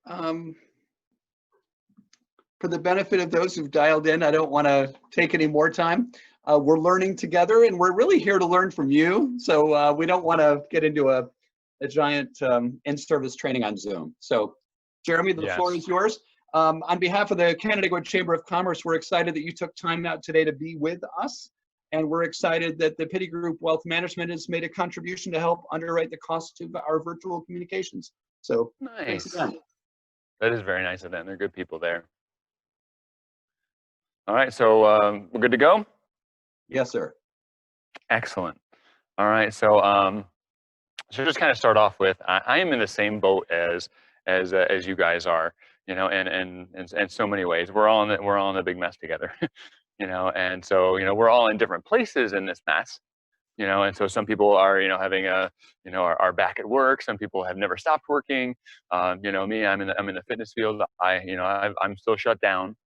Um, for the benefit of those who've dialed in, I don't want to take any more time. We're learning together, and we're really here to learn from you. So we don't want to get into a giant in-service training on Zoom. So Jeremy, the floor is yours. On behalf of the Canandaigua Chamber of Commerce, we're excited that you took time out today to be with us. And we're excited that the Pitti Group Wealth Management has made a contribution to help underwrite the cost of our virtual communications. So thanks again. That is very nice of them. They're good people there. All right, so we're good to go? Yes, sir. Excellent. All right, so just kind of start off with, I am in the same boat as you guys are, you know, and in so many ways. We're all in the big mess together, you know, and so, you know, we're all in different places in this mess, you know, and so some people are, you know, having are back at work. Some people have never stopped working. You know, me, I'm in the fitness field. I'm still shut down,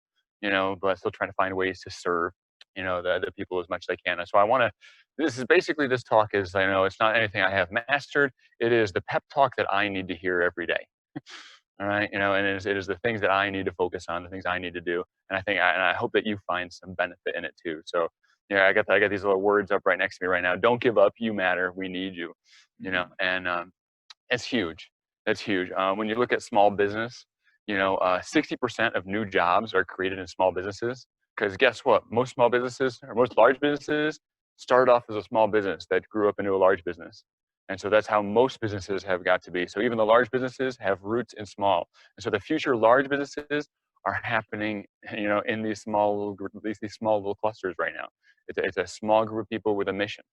you know, but still trying to find ways to serve, you know, the people as much as I can. And so I want to, this talk is, you know, it's not anything I have mastered. It is the pep talk that I need to hear every day. All right, you know, and it is the things that I need to focus on, the things I need to do. And I hope that you find some benefit in it too. So, yeah, I got these little words up right next to me right now. Don't give up. You matter. We need you. You know, and it's huge. That's huge. When you look at small business, you know, 60% of new jobs are created in small businesses. Because guess what? Most small businesses, or most large businesses, started off as a small business that grew up into a large business. And so that's how most businesses have got to be. So even the large businesses have roots in small. And so the future large businesses are happening, you know, in these small little clusters right now. It's a small group of people with a mission.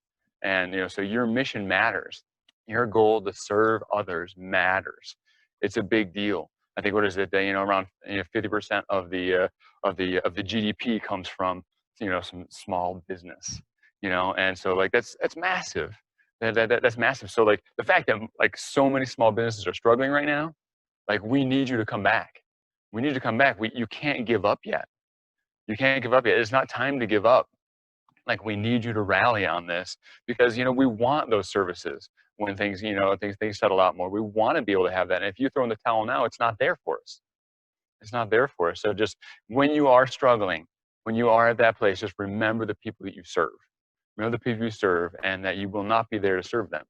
And, you know, so your mission matters. Your goal to serve others matters. It's a big deal. I think, what is it? You know, around 50% of the GDP comes from, you know, some small business. You know, and so like that's massive. That's massive. So like the fact that like so many small businesses are struggling right now, like we need you to come back. We need you to come back. You can't give up yet. You can't give up yet. It's not time to give up. Like we need you to rally on this because, you know, we want those services when things, you know, things settle out more. We want to be able to have that. And if you throw in the towel now, it's not there for us. It's not there for us. So just when you are struggling, when you are at that place, just remember the people that you serve. Remember the people you serve, and that you will not be there to serve them.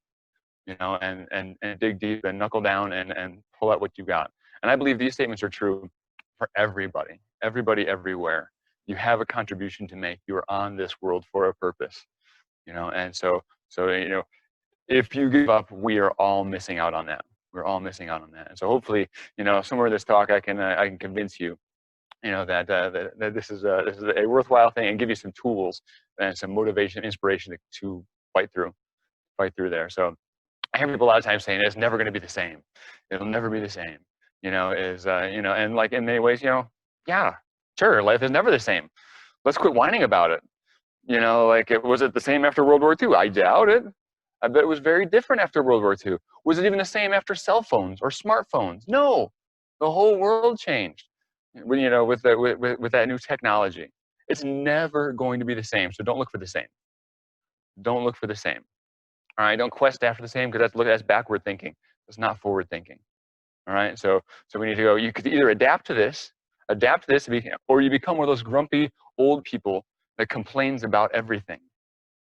You know, and dig deep and knuckle down and pull out what you got. And I believe these statements are true for everybody, everywhere. You have a contribution to make. You are on this world for a purpose, you know. And so you know, if you give up, we are all missing out on that. We're all missing out on that. And so hopefully, you know, somewhere in this talk, I can convince you, you know, that this is a worthwhile thing, and give you some tools and some motivation, inspiration to fight through there. So I hear people a lot of times saying it's never going to be the same. It'll never be the same. You know, you know, and like in many ways, you know, yeah, sure, life is never the same. Let's quit whining about it. You know, like was it the same after World War II? I doubt it. I bet it was very different after World War II. Was it even the same after cell phones or smartphones? No, the whole world changed. You know, with that new technology, it's never going to be the same. So don't look for the same. Don't look for the same. All right, don't quest after the same, because that's backward thinking. It's not forward thinking. All right, so we need to go. You could either adapt to this, or you become one of those grumpy old people that complains about everything.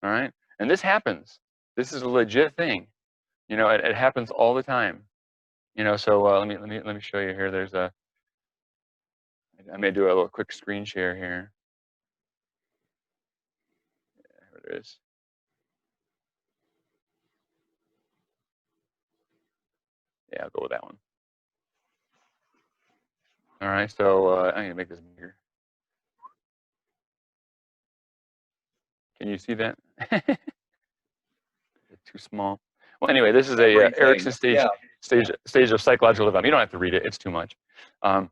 All right, and this happens. This is a legit thing. You know, it happens all the time. You know, so let me show you here. There's a. I may do a little quick screen share here. Yeah, here it is. Yeah, I'll go with that one. All right, so I'm gonna make this bigger. Can you see that? Too small. Well, anyway, this is a Erickson stage of psychological development. You don't have to read it; it's too much. All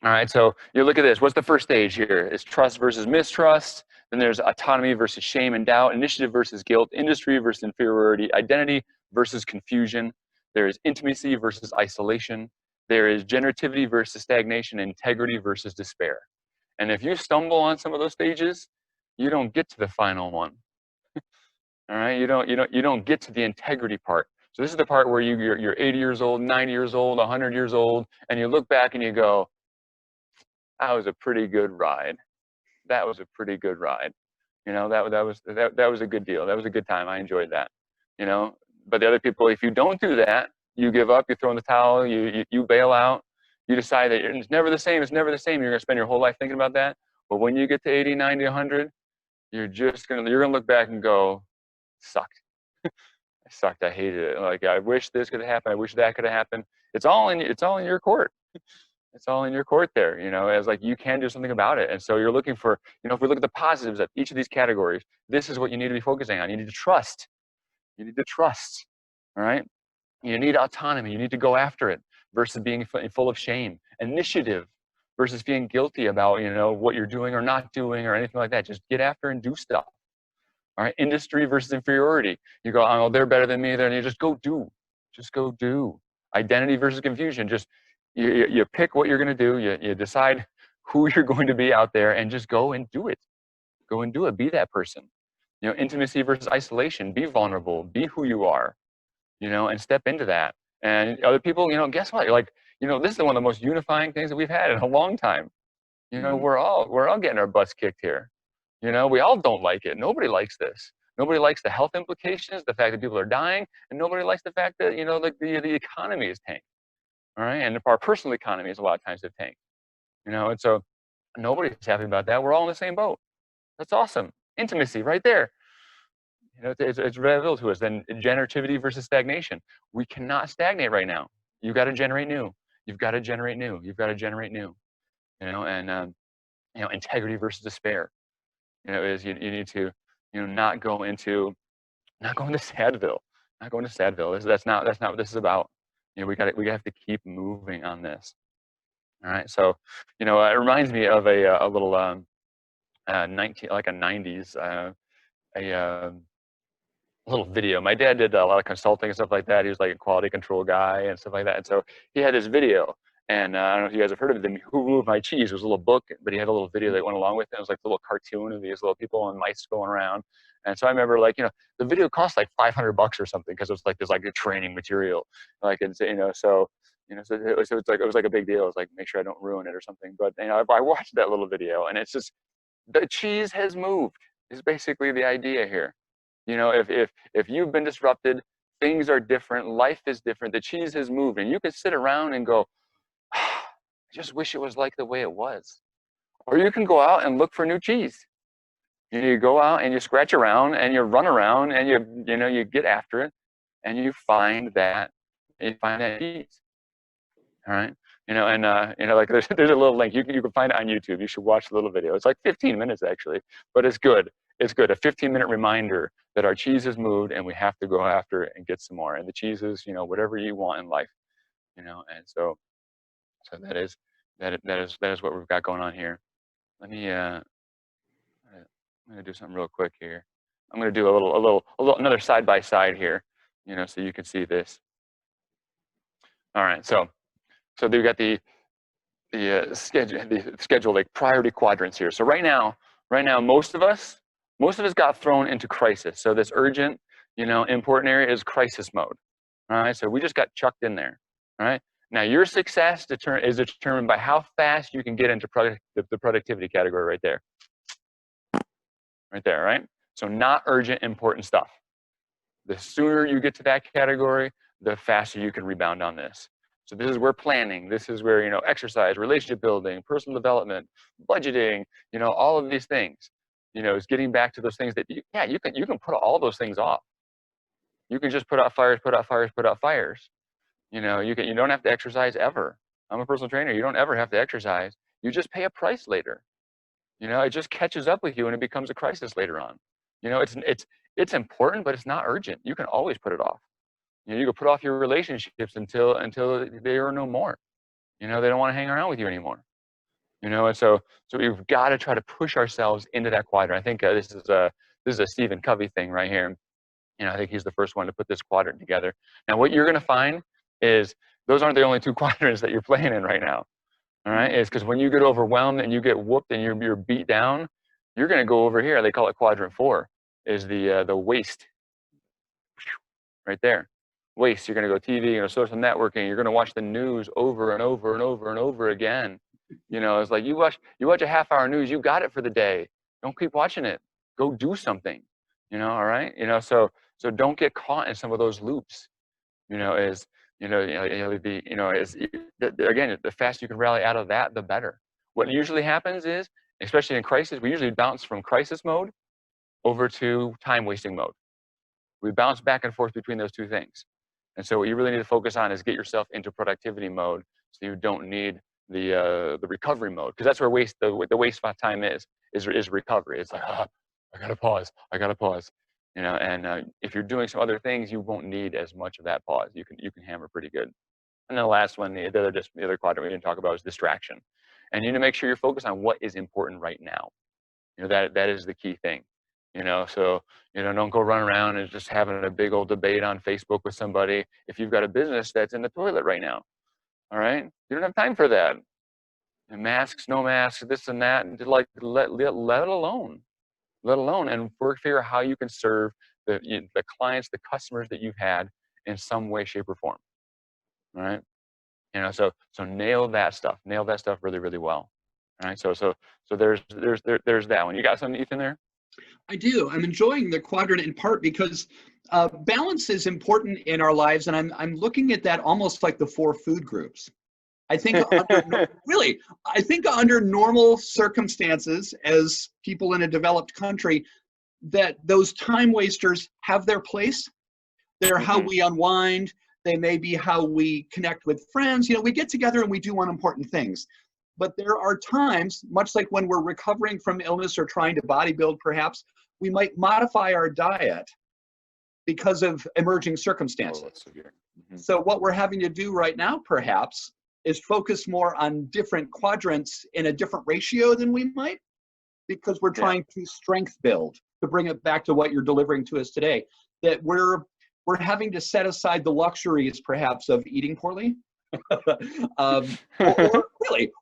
right, so you look at this. What's the first stage here? It's trust versus mistrust. Then there's autonomy versus shame and doubt. Initiative versus guilt. Industry versus inferiority. Identity versus confusion. There is intimacy versus isolation. There is generativity versus stagnation. Integrity versus despair. And if you stumble on some of those stages, you don't get to the final one. All right, you don't get to the integrity part. So this is the part where you're 80 years old, 90 years old, 100 years old, and you look back and you go, that was a pretty good ride. That was a pretty good ride. You know, that was a good deal. That was a good time. I enjoyed that. You know, but the other people, if you don't do that, you give up, you throw in the towel, you bail out, you decide that it's never the same, it's never the same. You're gonna spend your whole life thinking about that. But when you get to 80, 90, 100, you're gonna look back and go, sucked. I sucked. I hated it. Like, I wish this could have happened. I wish that could have happened. It's all in your court. It's all in your court there, you know, as like you can do something about it. And so you're looking for, you know, if we look at the positives of each of these categories, this is what you need to be focusing on. You need to trust. You need to trust. All right. You need autonomy. You need to go after it versus being full of shame. Initiative versus feeling guilty about, you know, what you're doing or not doing or anything like that. Just get after and do stuff. All right. Industry versus inferiority. You go, oh, they're better than me. Then you just go do. Just go do. Identity versus confusion. Just you pick what you're going to do. You decide who you're going to be out there and just go and do it. Go and do it. Be that person. You know, intimacy versus isolation. Be vulnerable. Be who you are. You know, and step into that. And other people, you know, guess what? Like, you know, this is one of the most unifying things that we've had in a long time. You know, we're all getting our butts kicked here. You know, we all don't like it. Nobody likes this. Nobody likes the health implications, the fact that people are dying, and nobody likes the fact that, you know, like the economy is tanked. All right, and our personal economies a lot of times have tanked. You know, and so nobody's happy about that. We're all in the same boat. That's awesome. Intimacy right there. You know, it's revealed to us. Then generativity versus stagnation. We cannot stagnate right now. You've got to generate new. You've got to generate new. You've got to generate new. You know, and you know, integrity versus despair. You know, is you need to, you know, not go into Sadville. Not going to Sadville. That's not what this is about. You know, we have to keep moving on this. All right. So, you know, it reminds me of a little 90s a little video. My dad did a lot of consulting and stuff like that. He was like a quality control guy and stuff like that. And so he had this video. And I don't know if you guys have heard of it. Who Moved My Cheese? It was a little book, but he had a little video that went along with it. It was like a little cartoon of these little people and mice going around. And so I remember, like, you know, the video cost like $500 or something because it was like this like a training material, like, and you know, so it was like a big deal. It was like, make sure I don't ruin it or something. But you know, I watched that little video, and it's just, the cheese has moved. Is basically the idea here. You know, if you've been disrupted, things are different, life is different, the cheese has moved, and you can sit around and go, I just wish it was like the way it was. Or you can go out and look for new cheese. You go out and you scratch around and you run around and you get after it, and you find that cheese. All right. You know, and you know, like there's a little link. You can find it on YouTube. You should watch the little video. It's like 15 minutes actually, but it's good. It's good. A 15-minute reminder that our cheese has moved and we have to go after it and get some more. And the cheese is, you know, whatever you want in life, you know. And so that is what we've got going on here. Let me I'm gonna do something real quick here. I'm gonna do another side by side here, you know, so you can see this. All right. So we've got the schedule like priority quadrants here. So right now, most of us got thrown into crisis. So this urgent, you know, important area is crisis mode. All right. So we just got chucked in there. All right. Now your success is determined by how fast you can get into the productivity category right there. Right there. Right. So not urgent, important stuff. The sooner you get to that category, the faster you can rebound on this. So this is where planning, this is where, you know, exercise, relationship building, personal development, budgeting, you know, all of these things, you know, is getting back to those things that you can put all those things off. You can just put out fires, put out fires, put out fires. You know, you don't have to exercise ever. I'm a personal trainer. You don't ever have to exercise. You just pay a price later. You know, it just catches up with you and it becomes a crisis later on. You know, it's important, but it's not urgent. You can always put it off. You know, you can put off your relationships until they are no more. You know, they don't want to hang around with you anymore. You know, and so we've got to try to push ourselves into that quadrant. I think this is a Stephen Covey thing right here. You know, I think he's the first one to put this quadrant together. Now, what you're going to find is those aren't the only two quadrants that you're playing in right now. All right, it's because when you get overwhelmed and you get whooped and you're beat down, you're going to go over here. They call it quadrant 4. Is the waste right there. waste. You're going to go TV, you're going to social networking, you're going to watch the news over and over and over and over again. You know, it's like you watch a half-hour news, you got it for the day. Don't keep watching it. Go do something. You know, all right. You know, so don't get caught in some of those loops. You know, is again, the faster you can rally out of that, the better. What usually happens is, especially in crisis, we usually bounce from crisis mode over to time wasting mode. We bounce back and forth between those two things. And so what you really need to focus on is get yourself into productivity mode, so you don't need the recovery mode, because that's where the waste of time is recovery. It's like, I gotta pause. You know, and if you're doing some other things, you won't need as much of that pause. You can hammer pretty good. And then the last one, the other quadrant we didn't talk about is distraction. And you need to make sure you're focused on what is important right now. You know, that is the key thing. You know, so, you know, don't go run around and just having a big old debate on Facebook with somebody if you've got a business that's in the toilet right now. All right, you don't have time for that. And masks, no masks, this and that, and like let alone, and figure out how you can serve the clients, the customers that you've had in some way, shape, or form. All right, you know, so nail that stuff really, really well. All right, so there's that one. You got something, Ethan, there? I do. I'm enjoying the quadrant in part because balance is important in our lives, and I'm looking at that almost like the 4 food groups. I think I think under normal circumstances, as people in a developed country, that those time wasters have their place. They're how we unwind. They may be how we connect with friends. You know, we get together and we do unimportant things. But there are times, much like when we're recovering from illness or trying to bodybuild, perhaps, we might modify our diet because of emerging circumstances. So what we're having to do right now, perhaps, is focus more on different quadrants in a different ratio than we might, because we're trying to strength build, to bring it back to what you're delivering to us today, that we're having to set aside the luxuries, perhaps, of eating poorly,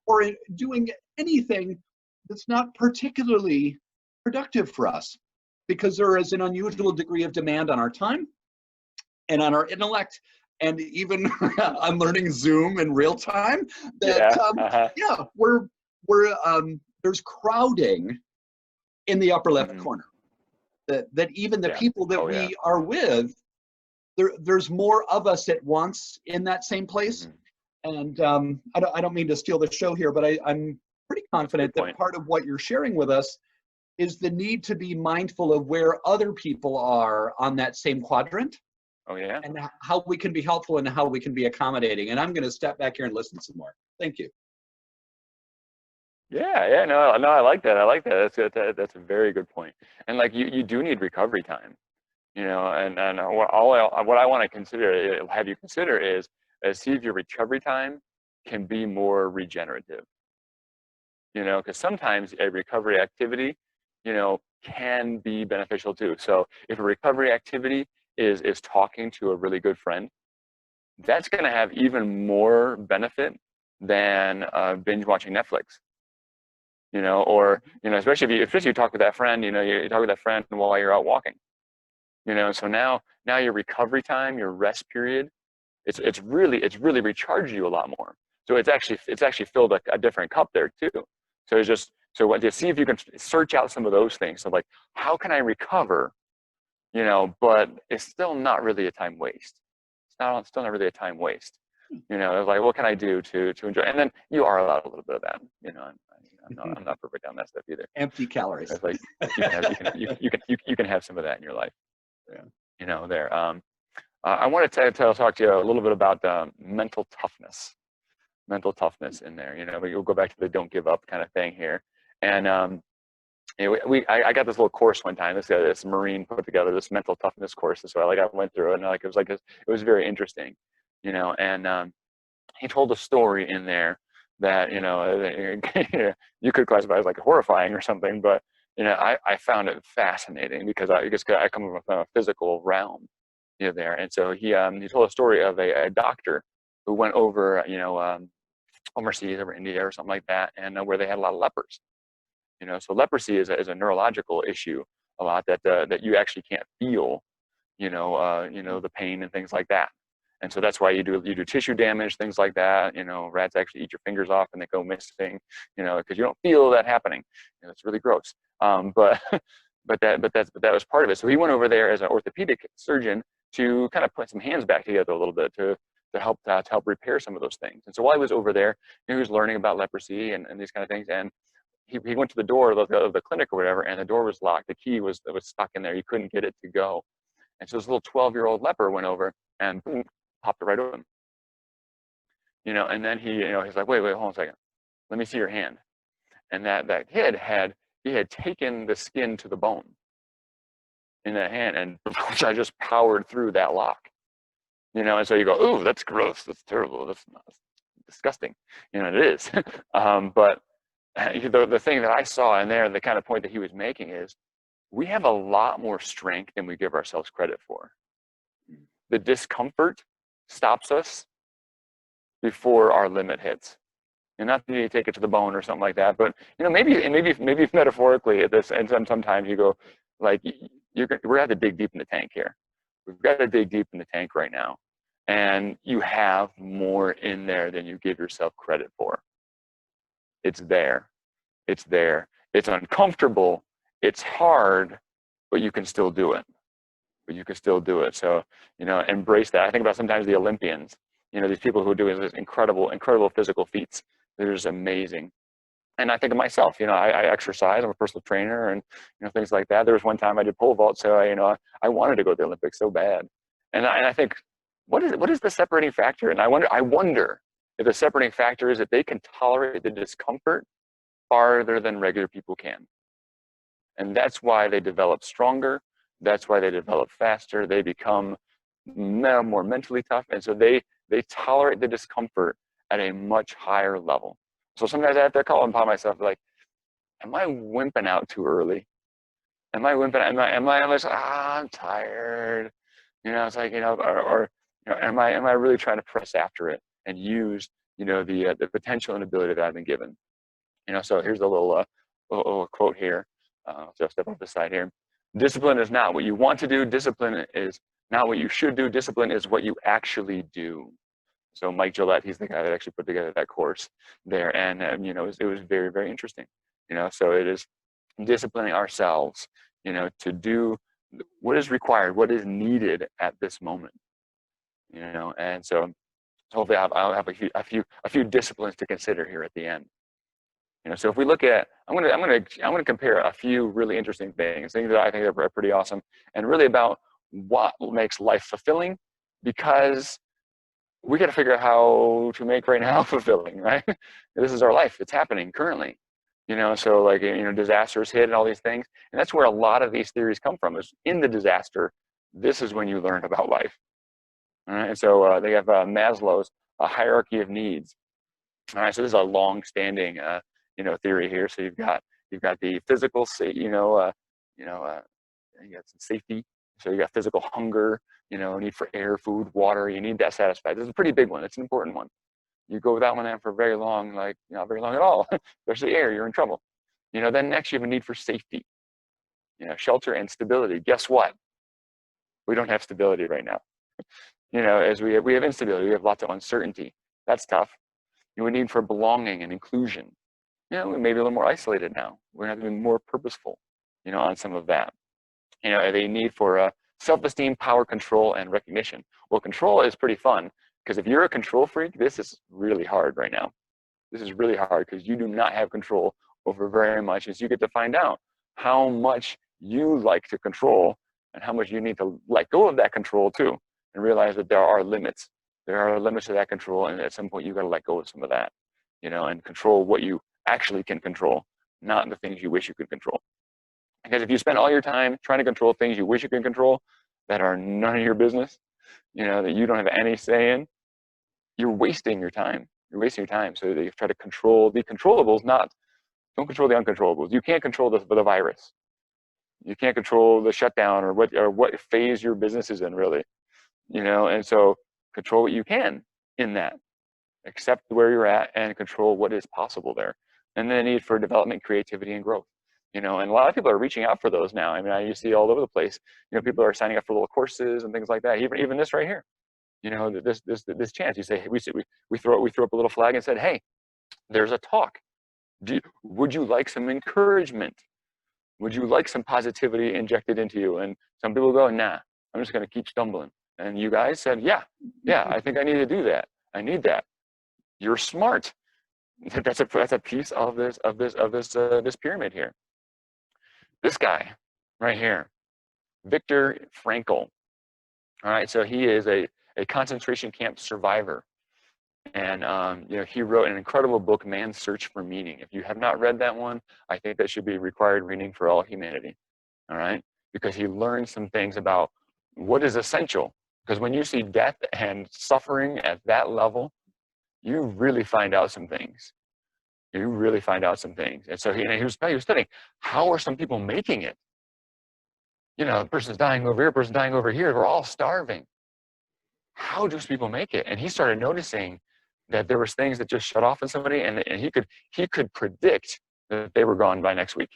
or doing anything that's not particularly productive for us, because there is an unusual degree of demand on our time and on our intellect, and even I'm learning Zoom in real time. That there's crowding in the upper left corner. That even the people that we are with, there's more of us at once in that same place. And I don't mean to steal the show here, but I'm pretty confident that part of what you're sharing with us is the need to be mindful of where other people are on that same quadrant. And how we can be helpful and how we can be accommodating. And I'm going to step back here and listen some more. Thank you. No, I like that. That's a very good point. And like you do need recovery time, you know, and what I want to have you consider is see if your recovery time can be more regenerative. You know, because sometimes a recovery activity, you know, can be beneficial too. So if a recovery activity is talking to a really good friend, that's going to have even more benefit than binge watching Netflix. You know, or, you know, especially if you talk with that friend, you know, you talk with that friend while you're out walking. You know, so now your recovery time, your rest period, it's really recharged you a lot more. So it's actually filled a different cup there too. So to see if you can search out some of those things. So like, how can I recover? You know, but it's still not really a time waste. It's still not really a time waste. You know, it's like, what can I do to enjoy? And then you are allowed a little bit of that. You know, I'm not perfect on that stuff either. Empty calories. It's like you can have some of that in your life. You know, there. I want to talk to you a little bit about mental toughness. Mental toughness in there. You know, we'll go back to the don't give up kind of thing here. And you know, I got this little course one time. This Marine put together this mental toughness course. So I went through it, and it was very interesting, you know. And he told a story in there that, you know, you could classify as like horrifying or something, but you know, I found it fascinating because I come from a physical realm, you know, there. And so he told a story of a doctor who went over, you know, overseas, over India or something like that, and where they had a lot of lepers. You know, so leprosy is a neurological issue a lot that you actually can't feel, you know, the pain and things like that. And so that's why you do tissue damage, things like that. You know, rats actually eat your fingers off and they go missing, you know, because you don't feel that happening. You know, it's really gross. But but that was part of it. So he went over there as an orthopedic surgeon to kind of put some hands back together a little bit to help repair some of those things. And so while he was over there, he was learning about leprosy and these kind of things. And he went to the door of the clinic or whatever, and the door was locked. The key was stuck in there. He couldn't get it to go. And so this little 12-year-old leper went over and boom, popped it right open. You know, and then he's like, wait, hold on a second. Let me see your hand. And that kid had taken the skin to the bone in that hand, and I just powered through that lock. You know, and so you go, ooh, that's gross, that's terrible, that's disgusting. You know, it is. But the thing that I saw in there, the kind of point that he was making is, we have a lot more strength than we give ourselves credit for. The discomfort stops us before our limit hits. And not that you take it to the bone or something like that, but you know, maybe metaphorically at this, and sometimes you go, like, we're going to have to dig deep in the tank here. We've got to dig deep in the tank right now. And you have more in there than you give yourself credit for. It's there. It's there. It's uncomfortable. It's hard, but you can still do it. So, you know, embrace that. I think about sometimes the Olympians, you know, these people who are doing these incredible physical feats. They're just amazing. And I think of myself, you know, I exercise, I'm a personal trainer and, you know, things like that. There was one time I did pole vault, so I wanted to go to the Olympics so bad. And I think, what is the separating factor? And I wonder if the separating factor is that they can tolerate the discomfort farther than regular people can. And that's why they develop stronger. That's why they develop faster. They become more mentally tough. And so they tolerate the discomfort at a much higher level. So sometimes I have to call upon myself, like, am I wimping out too early? Am I wimping? Am I like, I'm tired? You know, it's like, you know, or you know, am I really trying to press after it and use, you know, the potential and ability that I've been given? You know, so here's a little quote here. Just step off the side here. Discipline is not what you want to do. Discipline is not what you should do. Discipline is what you actually do. So Mike Gillette, he's the guy that actually put together that course there. And you know, it was very, very interesting. You know, so it is disciplining ourselves, you know, to do what is required, what is needed at this moment. You know, and so hopefully I'll have a few disciplines to consider here at the end. You know, so if we look at, I'm gonna compare a few really interesting things that I think are pretty awesome, and really about what makes life fulfilling, because we got to figure out how to make right now fulfilling, right? This is our life. It's happening currently, you know, so like, you know, disasters hit and all these things. And that's where a lot of these theories come from, is in the disaster. This is when you learn about life. All right. And so they have Maslow's hierarchy of needs. All right. So this is a long-standing, you know, theory here. So you've got the physical, you got some safety. So you got physical hunger, you know, need for air, food, water. You need that satisfied. This is a pretty big one. It's an important one. You go without one for very long, like not very long at all, especially air, you're in trouble. You know, then next you have a need for safety, you know, shelter and stability. Guess what? We don't have stability right now. You know, as we have instability, we have lots of uncertainty. That's tough. You would need for belonging and inclusion. You know, we may be a little more isolated now. We're going to have to be more purposeful, you know, on some of that. You know, they need for self-esteem, power, control, and recognition. Well, control is pretty fun, because if you're a control freak, this is really hard right now. This is really hard because you do not have control over very much, as you get to find out how much you like to control and how much you need to let go of that control too, and realize that there are limits. There are limits to that control, and at some point you got to let go of some of that, you know, and control what you actually can control, not the things you wish you could control. Because if you spend all your time trying to control things you wish you could control that are none of your business, you know, that you don't have any say in, you're wasting your time. You're wasting your time. So you try to control the controllables, don't control the uncontrollables. You can't control the virus. You can't control the shutdown or what phase your business is in, really. You know, and so control what you can in that. Accept where you're at and control what is possible there. And then the need for development, creativity, and growth. You know, and a lot of people are reaching out for those now. I mean, you see all over the place. You know, people are signing up for little courses and things like that. Even this right here. you know, this chance. You say, we throw up a little flag and said, hey, there's a talk. Would you like some encouragement? Would you like some positivity injected into you? And some people go, nah, I'm just going to keep stumbling. And you guys said, yeah, I think I need to do that. I need that. You're smart. That's a piece of this pyramid here. This guy right here, Viktor Frankl. All right, so he is a concentration camp survivor. And you know, he wrote an incredible book, Man's Search for Meaning. If you have not read that one, I think that should be required reading for all humanity. All right, because he learned some things about what is essential. Because when you see death and suffering at that level, you really find out some things. You really find out some things. And so he was studying, how are some people making it? You know, the person's dying over here, person's dying over here. We're all starving. How do people make it? And he started noticing that there was things that just shut off in somebody, and he could predict that they were gone by next week.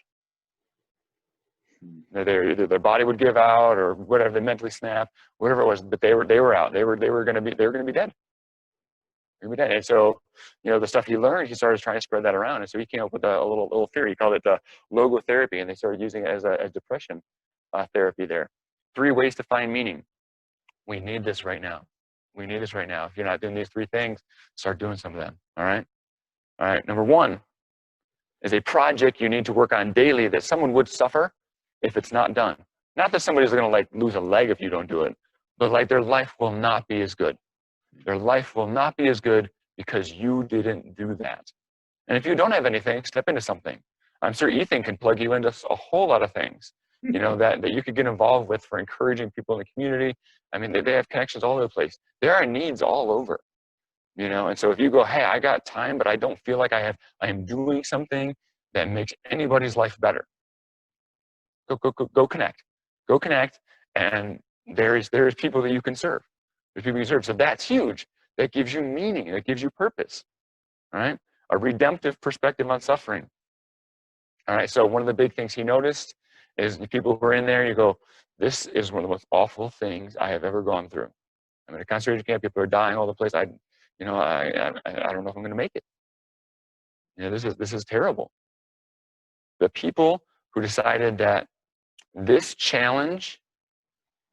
Either their body would give out or whatever, they mentally snap, whatever it was, but they were out. They were going to be dead. And so, you know, the stuff he learned, he started trying to spread that around. And so he came up with a little theory. He called it logotherapy, and they started using it as depression therapy there. 3 ways to find meaning. We need this right now. We need this right now. If you're not doing these 3 things, start doing some of them. All right. All right. Number 1 is a project you need to work on daily that someone would suffer if it's not done. Not that somebody's going to like lose a leg if you don't do it, but like their life will not be as good. Their life will not be as good because you didn't do that. And if you don't have anything, step into something. I'm sure Ethan can plug you into a whole lot of things, you know, that you could get involved with for encouraging people in the community. I mean, they have connections all over the place. There are needs all over, you know. And so if you go, hey, I got time, but I don't feel like I am doing something that makes anybody's life better. Go connect. Go connect, and there's people that you can serve. There's people you serve. So that's huge. That gives you meaning. That gives you purpose. All right? A redemptive perspective on suffering. All right, so one of the big things he noticed is the people who are in there, you go, this is one of the most awful things I have ever gone through. I'm in a concentration camp, people are dying all over the place. I don't know if I'm going to make it. You know, this is terrible. The people who decided that this challenge,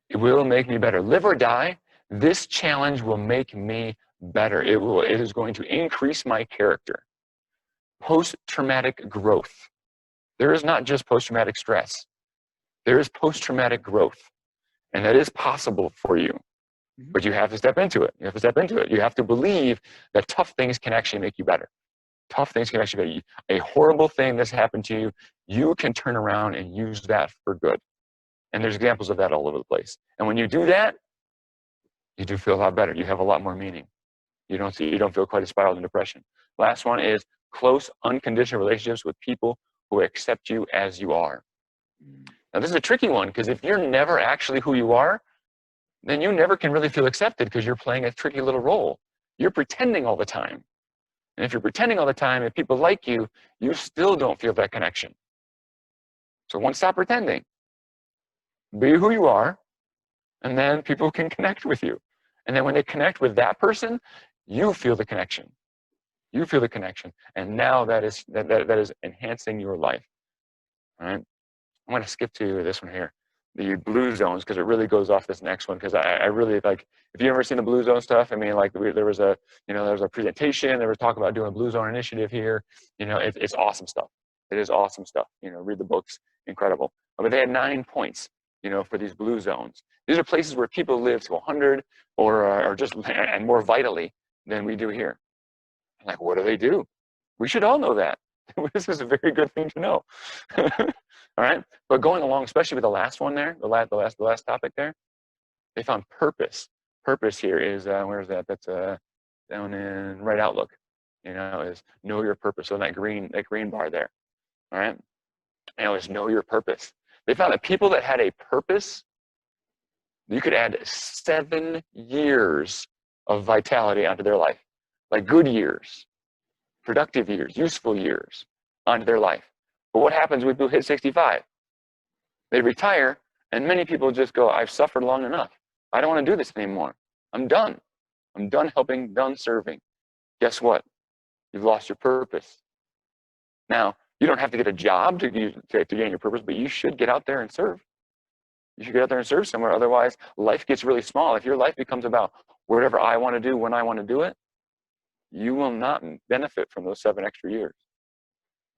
it will make me better. Live or die, this challenge will make me better. It is going to increase my character. Post-traumatic growth. There is not just post-traumatic stress. There is post-traumatic growth. And that is possible for you. But you have to step into it. You have to step into it. You have to believe that tough things can actually make you better. Tough things can actually make you. A horrible thing that's happened to you, you can turn around and use that for good. And there's examples of that all over the place. And when you do that, you do feel a lot better. You have a lot more meaning. You don't feel quite as spiraled in depression. Last one is close, unconditional relationships with people who accept you as you are. Now, this is a tricky one because if you're never actually who you are, then you never can really feel accepted because you're playing a tricky little role. You're pretending all the time. And if you're pretending all the time, if people like you, you still don't feel that connection. So stop pretending. Be who you are, and then people can connect with you. And then when they connect with that person, you feel the connection. You feel the connection. And now that is enhancing your life. All right. I'm going to skip to this one here, the blue zones, because it really goes off this next one. Because I really like, if you've ever seen the blue zone stuff, I mean, like there was a presentation, there was talk about doing a blue zone initiative here. You know, it's awesome stuff. It is awesome stuff. You know, read the books, incredible. But they had 9 points, you know, for these blue zones. These are places where people live to 100 or just, and more vitally than we do here. I'm like, what do they do? We should all know that. This is a very good thing to know. All right, but going along, especially with the last one there, the last topic there, they found purpose. Purpose here is where is that? That's down in Right Outlook. You know, is know your purpose. So that green bar there. All right, you know, is know your purpose. They found that people that had a purpose, you could add 7 years of vitality onto their life, like good years, productive years, useful years onto their life. But what happens when people hit 65? They retire, and many people just go, I've suffered long enough. I don't want to do this anymore. I'm done. I'm done helping, done serving. Guess what? You've lost your purpose. Now, you don't have to get a job to gain your purpose, but you should get out there and serve. You should get out there and serve somewhere. Otherwise, life gets really small. If your life becomes about whatever I want to do, when I want to do it, you will not benefit from those 7 extra years.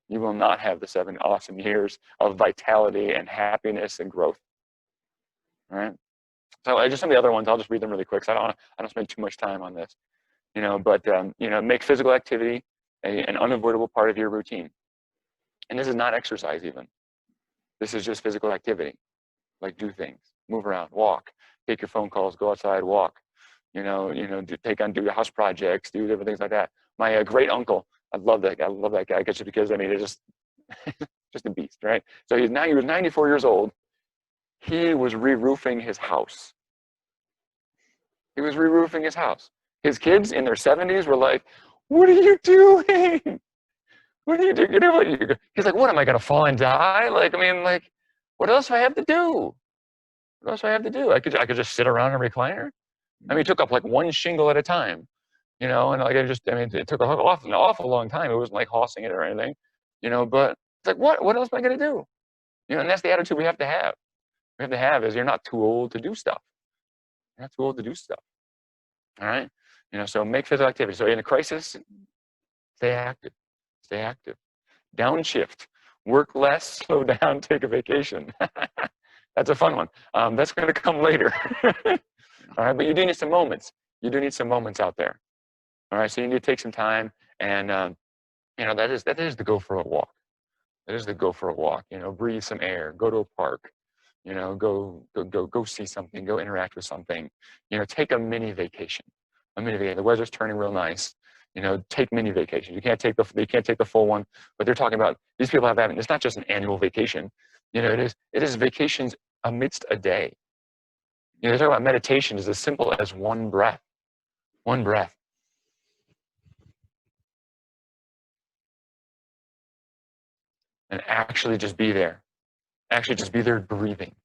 You will not have the 7 awesome years of vitality and happiness and growth. All right. So just some of the other ones, I'll just read them really quick. So I don't spend too much time on this, but make physical activity an unavoidable part of your routine. And this is not exercise even. This is just physical activity. Like do things, move around, walk, take your phone calls, go outside, walk, do your house projects, do different things like that. My great uncle, I love that guy. I love that guy just because, it's just, just a beast, right? So he was 94 years old. He was re-roofing his house. He was re-roofing his house. His kids in their 70s were like, what are you doing? What are you doing? He's like, what, am I going to fall and die? What else do I have to do? What else do I have to do? I could just sit around in a recliner. He took up like 1 shingle at a time, and it took an awful long time. It wasn't like hossing it or anything, but it's like, what else am I going to do? And that's the attitude we have to have. We have to have is you're not too old to do stuff. You're not too old to do stuff. All right. So make physical activity. So in a crisis, stay active. Stay active. Downshift. Work less, slow down, take a vacation. That's a fun one. That's going to come later. All right, but you do need some moments. You do need some moments out there. All right, so you need to take some time, and that is to go for a walk. That is to go for a walk. Breathe some air. Go to a park. Go see something. Go interact with something. Take a mini vacation. The weather's turning real nice. Take mini vacations. You can't take the full one, but they're talking about these people have it's not just an annual vacation. It is vacations amidst a day. They're talking about meditation is as simple as one breath. One breath. And actually just be there. Actually just be there breathing.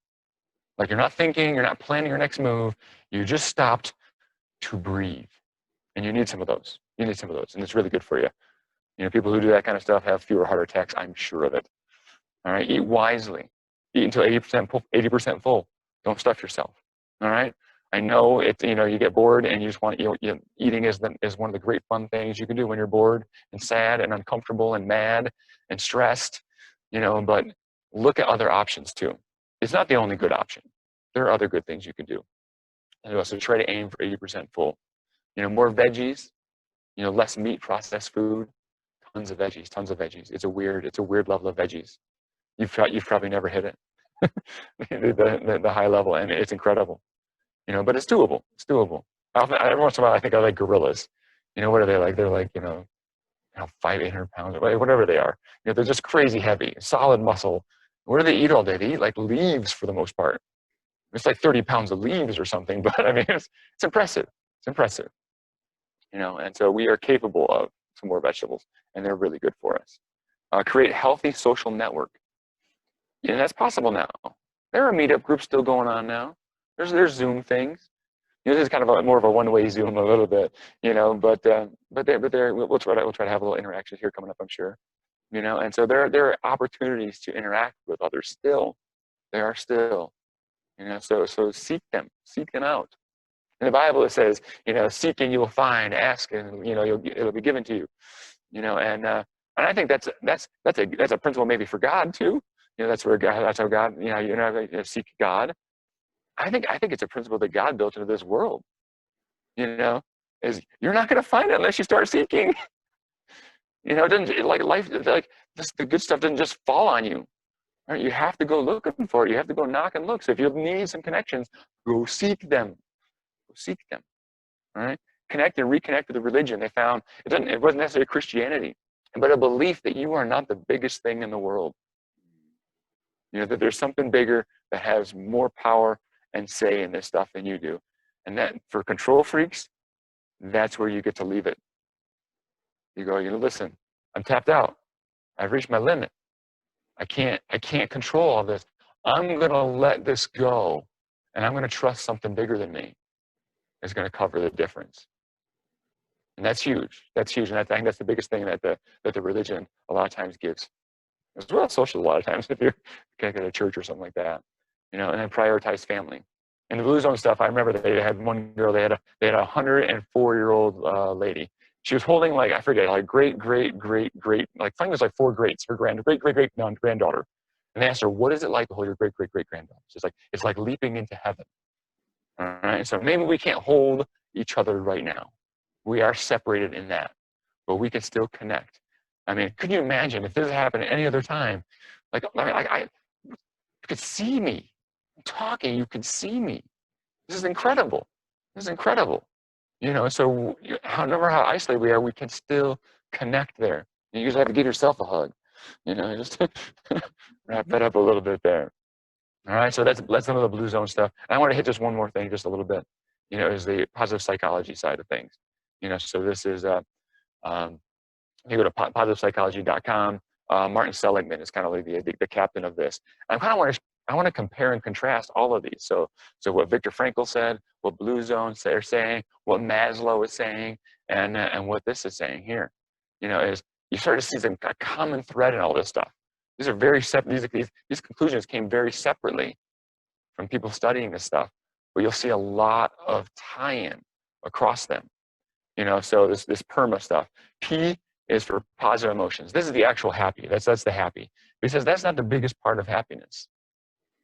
Like you're not thinking, you're not planning your next move. You just stopped to breathe. And you need some of those. You need some of those. And it's really good for you. People who do that kind of stuff have fewer heart attacks, I'm sure of it. All right, eat wisely. Eat until 80% full. Don't stuff yourself. All right. I know you get bored and you just want eating is one of the great fun things you can do when you're bored and sad and uncomfortable and mad and stressed. But look at other options too. It's not the only good option. There are other good things you can do. And so try to aim for 80% full. More veggies. Less meat, processed food. Tons of veggies. It's a weird level of veggies. You've probably never hit it. the high level, and it's incredible. But it's doable. It's doable. Every once in a while, I think I like gorillas. What are they like? They're like, 500-800 pounds, or whatever they are. They're just crazy heavy, solid muscle. What do they eat all day? They eat like leaves for the most part. It's like 30 pounds of leaves or something, but it's impressive. It's impressive. And so we are capable of some more vegetables, and they're really good for us. Create healthy social network. That's possible now. There are meetup groups still going on now. There's Zoom things. This is kind of more of a one-way Zoom a little bit, but we'll try to have a little interaction here coming up, I'm sure. And so there are opportunities to interact with others still. There are still, so seek them out. In the Bible it says, seek and you will find, ask and it'll be given to you. And I think that's a principle maybe for God too. That's how God, seek God. I think it's a principle that God built into this world. Is you're not going to find it unless you start seeking. It doesn't like life, like the good stuff doesn't just fall on you. Right? You have to go looking for it. You have to go knock and look. So if you need some connections, go seek them. Go seek them. All right. Connect and reconnect with the religion. They found it wasn't necessarily Christianity, but a belief that you are not the biggest thing in the world. That there's something bigger that has more power and say in this stuff than you do. And that for control freaks, that's where you get to leave it. You go, listen, I'm tapped out. I've reached my limit. I can't control all this. I'm going to let this go, and I'm going to trust something bigger than me. is going to cover the difference. And that's huge. That's huge. And I think that's the biggest thing that the religion a lot of times gives, as well as social a lot of times if you're connected to a church or something like that, and then prioritize family. And the Blue Zone stuff, I remember they had one girl, they had a 104-year-old lady. She was holding, like, I forget, like great, like I think it was like 4 greats, her great granddaughter. And they asked her, what is it like to hold your great granddaughter? She's like, it's like leaping into heaven. All right. So maybe we can't hold each other right now. We are separated in that, but we can still connect. I mean, could you imagine if this happened at any other time? Like, you could see me I'm talking, you could see me. This is incredible. This is incredible. So no matter how isolated we are, we can still connect there. You usually have to give yourself a hug. Just wrap that up a little bit there. All right, so that's some of the Blue Zone stuff. And I want to hit just one more thing, just a little bit. Is the positive psychology side of things. So this is you go to positivepsychology.com. Martin Seligman is kind of like the captain of this. And I want to compare and contrast all of these. So what Viktor Frankl said, what Blue Zone are saying, what Maslow is saying, and what this is saying here. Is you start to see a common thread in all this stuff. These are very separate. These conclusions came very separately from people studying this stuff, but you'll see a lot of tie-in across them. So this PERMA stuff. P is for positive emotions. This is the actual happy. That's the happy. He says that's not the biggest part of happiness.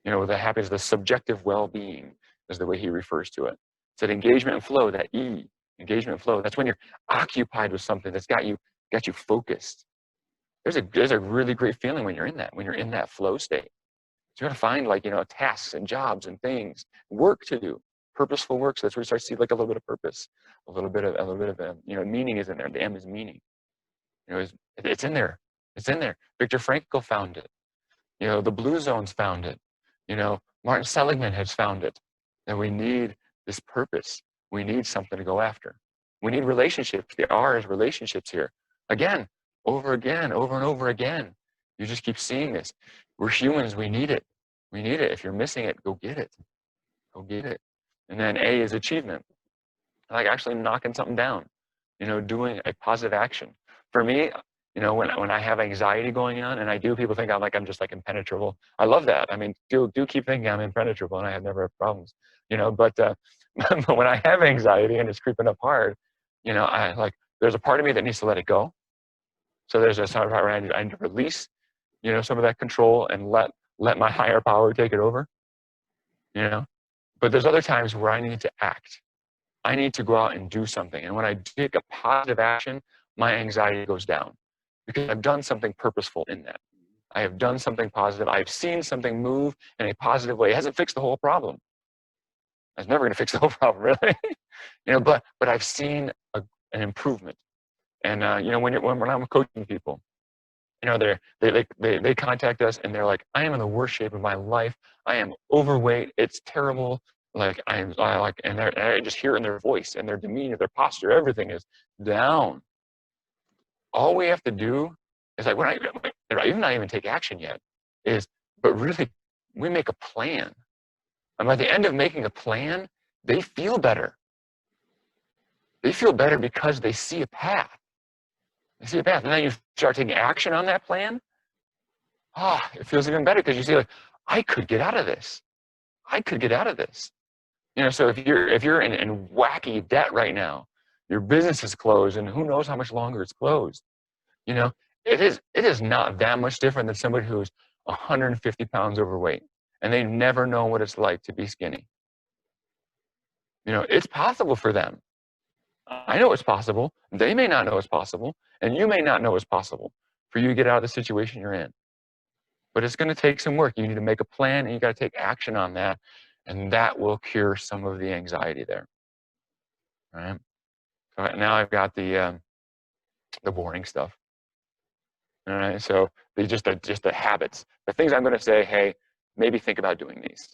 The happiness, the subjective well-being is the way he refers to it. So the engagement and flow, that E, engagement and flow, that's when you're occupied with something that's got you focused. There's a really great feeling when you're in that flow state. So you're gonna find tasks and jobs and things, work to do, purposeful work. So that's where you start to see like a little bit of purpose, a little bit of meaning is in there. The M is meaning. It's in there. It's in there. Viktor Frankl found it. The Blue Zones found it. Martin Seligman has found it. That we need this purpose. We need something to go after. We need relationships. The R is relationships here. Again, over and over again. You just keep seeing this. We're humans. We need it. We need it. If you're missing it, go get it. Go get it. And then A is achievement. Like actually knocking something down. Doing a positive action. For me, when I have anxiety going on, and I do, people think I'm just like impenetrable. I love that. I mean, do keep thinking I'm impenetrable, and I have never have problems. But but when I have anxiety and it's creeping up hard, there's a part of me that needs to let it go. So there's a part where I need to release, some of that control and let my higher power take it over. But there's other times where I need to act. I need to go out and do something. And when I take a positive action, my anxiety goes down because I've done something purposeful in that. I have done something positive. I've seen something move in a positive way. It hasn't fixed the whole problem. It's never going to fix the whole problem, really. But I've seen an improvement. And when I'm coaching people, they contact us and they're like, I am in the worst shape of my life. I am overweight. It's terrible. And I just hear it in their voice and their demeanor, their posture, everything is down. All we have to do is not even take action yet, but really we make a plan. And by the end of making a plan, they feel better. They feel better because they see a path. They see a path. And then you start taking action on that plan. It feels even better because you see I could get out of this. I could get out of this. So if you're in wacky debt right now, your business is closed and who knows how much longer it's closed. It is not that much different than somebody who's 150 pounds overweight and they never know what it's like to be skinny. It's possible for them. I know it's possible. They may not know it's possible, and you may not know it's possible for you to get out of the situation you're in. But it's going to take some work. You need to make a plan, and you got to take action on that, and that will cure some of the anxiety there. All right. So now I've got the boring stuff. All right. So just the habits, the things I'm going to say. Hey, maybe think about doing these.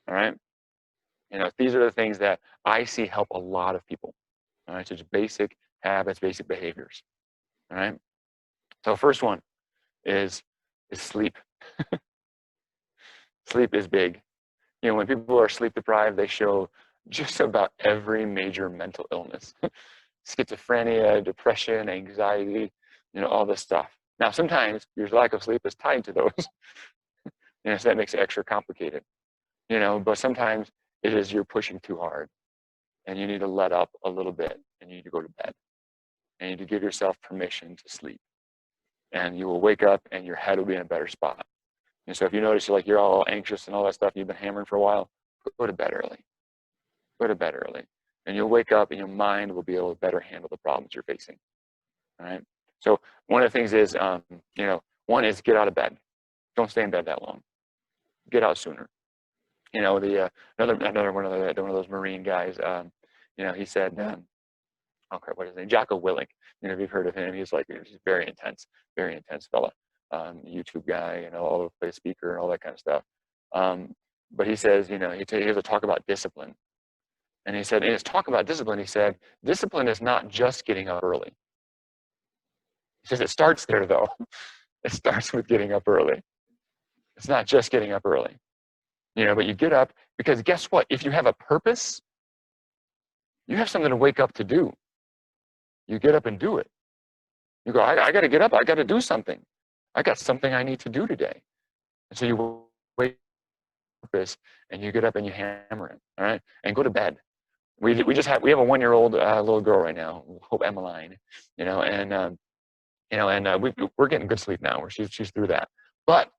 All right. These are the things that I see help a lot of people. All right. So just basic habits, basic behaviors. All right. So first one is sleep. Sleep is big. When people are sleep deprived, they show just about every major mental illness. Schizophrenia, depression, anxiety, all this stuff. Now, sometimes your lack of sleep is tied to those, so that makes it extra complicated, but sometimes it is you're pushing too hard and you need to let up a little bit and you need to go to bed and you need to give yourself permission to sleep, and you will wake up and your head will be in a better spot. And so if you notice you're all anxious and all that stuff, you've been hammering for a while, go to bed early. Go to bed early. And you'll wake up and your mind will be able to better handle the problems you're facing. All right. So one of the things is, one is get out of bed. Don't stay in bed that long. Get out sooner. Another one of those Marine guys, he said, what is his name? Jocko Willink. If you've heard of him, he's very intense fella. YouTube guy, all over the place, speaker and all that kind of stuff. But he says, he has a talk about discipline. And he said, in his talk about discipline, he said, discipline is not just getting up early. He says it starts there, though. It starts with getting up early. It's not just getting up early. But you get up because guess what? If you have a purpose, you have something to wake up to do. You get up and do it. You go, I got to get up. I got to do something. I got something I need to do today. And so you wake up and you get up and you hammer it, all right? And go to bed. We have a 1-year-old little girl right now, Hope Emmeline, we're getting good sleep now. Where she's through that. But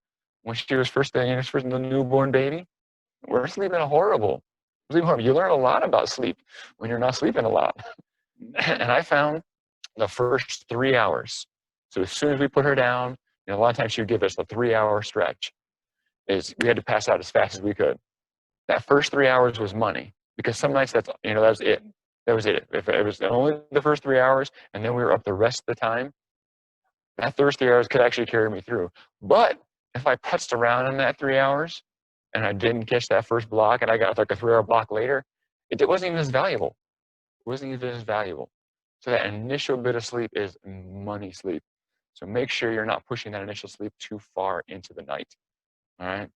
when she was first the newborn baby, we're sleeping horrible. You learn a lot about sleep when you're not sleeping a lot. And I found the first 3 hours. So as soon as we put her down, a lot of times she would give us a 3-hour stretch. We had to pass out as fast as we could. That first 3 hours was money, because some nights that was it. That was it. If it was only the first 3 hours and then we were up the rest of the time, that first 3 hours could actually carry me through. But if I putzed around in that 3 hours and I didn't catch that first block and I got a 3-hour block later, it wasn't even as valuable. It wasn't even as valuable. So that initial bit of sleep is money sleep. So make sure you're not pushing that initial sleep too far into the night. All right.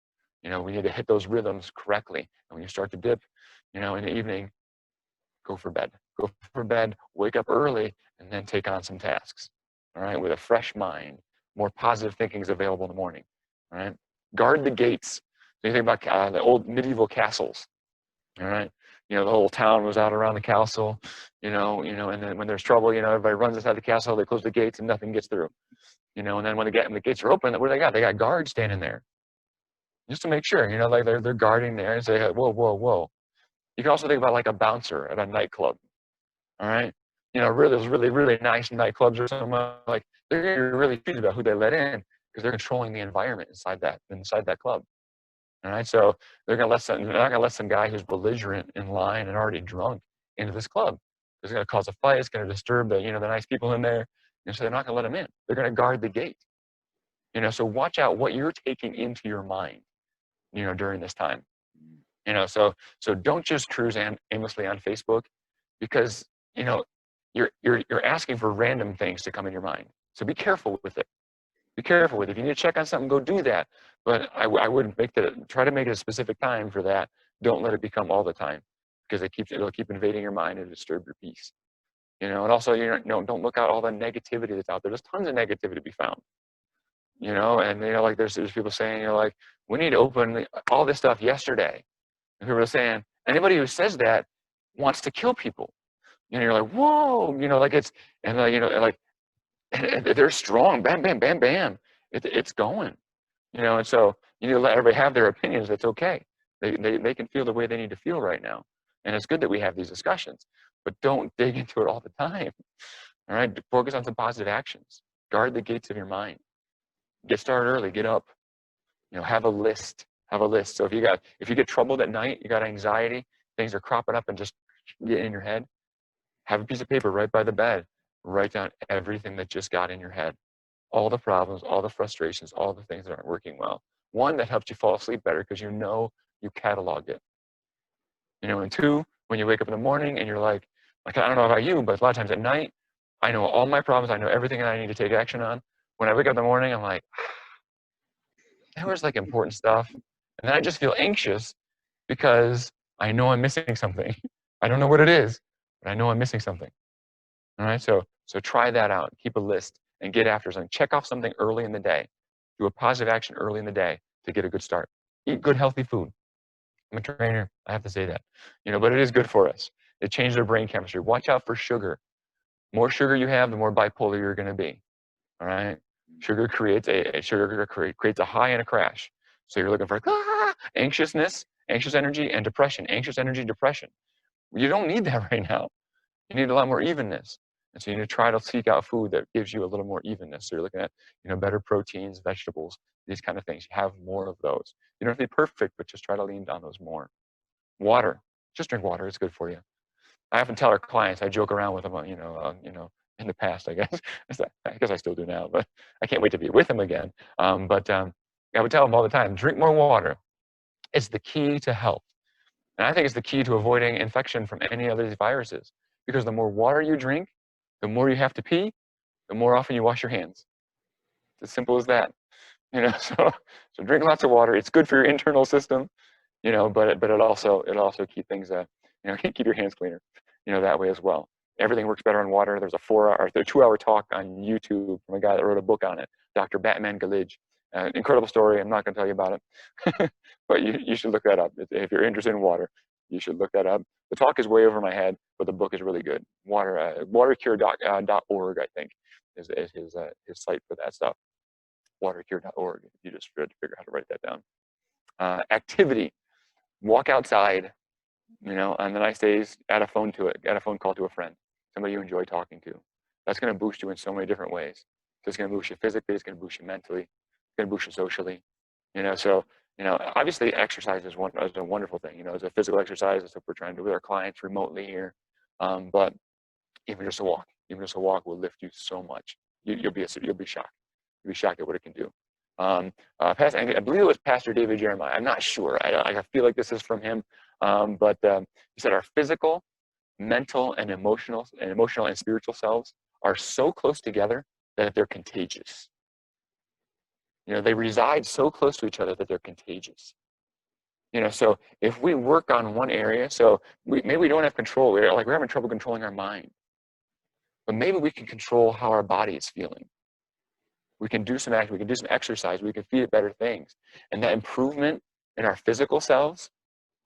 We need to hit those rhythms correctly. And when you start to dip, in the evening, go for bed. Go for bed, wake up early, and then take on some tasks. All right. With a fresh mind, more positive thinking is available in the morning. All right. Guard the gates. So you think about the old medieval castles. All right. The whole town was out around the castle, and then when there's trouble, everybody runs inside the castle, they close the gates and nothing gets through, and then when the gates are open, what do they got? They got guards standing there just to make sure, they're guarding there and say, whoa, whoa, whoa. You can also think about a bouncer at a nightclub. All right. Those really, really nice nightclubs or something, they're really choosy about who they let in because they're controlling the environment inside that club. All right, so they're not gonna let some guy who's belligerent in line and already drunk into this club. It's gonna cause a fight. It's gonna disturb the nice people in there. So they're not gonna let them in. They're gonna guard the gate. So watch out what you're taking into your mind, during this time. So don't just cruise aimlessly on Facebook, because you're asking for random things to come in your mind. So be careful with it. Be careful with it. If you need to check on something, go do that. But I wouldn't try to make it a specific time for that. Don't let it become all the time, because it'll keep invading your mind and disturb your peace. And also, don't look at all the negativity that's out there. There's tons of negativity to be found. And there's people saying, we need to open all this stuff yesterday. And people are saying, anybody who says that wants to kill people. You're like, whoa, and they're strong, bam, bam, bam, bam. It's going, and so you need to let everybody have their opinions. That's okay. They can feel the way they need to feel right now. And it's good that we have these discussions, but don't dig into it all the time. All right. Focus on some positive actions. Guard the gates of your mind. Get started early, get up, have a list. So if you get troubled at night, you got anxiety, things are cropping up and just get in your head, have a piece of paper right by the bed. Write down everything that just got in your head, all the problems, all the frustrations, all the things that aren't working well. One, that helps you fall asleep better because you cataloged it. And two, when you wake up in the morning and you're like, I don't know about you, but a lot of times at night, I know all my problems. I know everything that I need to take action on. When I wake up in the morning, I'm like, that was important stuff. And then I just feel anxious because I know I'm missing something. I don't know what it is, but I know I'm missing something. All right, so try that out. Keep a list and get after something. Check off something early in the day. Do a positive action early in the day to get a good start. Eat good, healthy food. I'm a trainer. I have to say that, but it is good for us. It changes our brain chemistry. Watch out for sugar. More sugar you have, the more bipolar you're going to be. All right. Sugar creates creates a high and a crash. So you're looking for anxiousness, anxious energy, and depression. Anxious energy, depression. You don't need that right now. You need a lot more evenness. And so you need to try to seek out food that gives you a little more evenness. So you're looking at, better proteins, vegetables, these kind of things. Have more of those. You don't have to be perfect, but just try to lean down those more. Water. Just drink water. It's good for you. I often tell our clients, I joke around with them, in the past, I guess. I guess I still do now, but I can't wait to be with them again. I would tell them all the time, drink more water. It's the key to health. And I think it's the key to avoiding infection from any of these viruses. Because the more water you drink, the more you have to pee, the more often you wash your hands. It's as simple as that. So drink lots of water. It's good for your internal system, but it also keep things keep your hands cleaner, that way as well. Everything works better on water. There's a 2-hour talk on YouTube from a guy that wrote a book on it, Dr. Batman Galige. Incredible story. I'm not going to tell you about it, but you should look that up. If you're interested in water, you should look that up. The talk is way over my head, but the book is really good. Watercure.org, I think, is his site for that stuff. Watercure.org. You just have to figure out how to write that down. Activity. Walk outside. On the nice days, add a phone call to a friend, somebody you enjoy talking to. That's going to boost you in so many different ways. So it's going to boost you physically, it's going to boost you mentally, it's going to boost you socially. Obviously exercise is a wonderful thing. It's a physical exercise. That's what we're trying to do with our clients remotely here. But even just a walk will lift you so much. You'll be shocked. You'll be shocked at what it can do. I believe it was Pastor David Jeremiah. I'm not sure. I feel like this is from him. But he said our physical, mental, and emotional and spiritual selves are so close together that they're contagious. They reside so close to each other that they're contagious. So if we work on one area, so maybe we don't have control. We're having trouble controlling our mind. But maybe we can control how our body is feeling. We can do some action, we can do some exercise, we can feed it better things. And that improvement in our physical selves,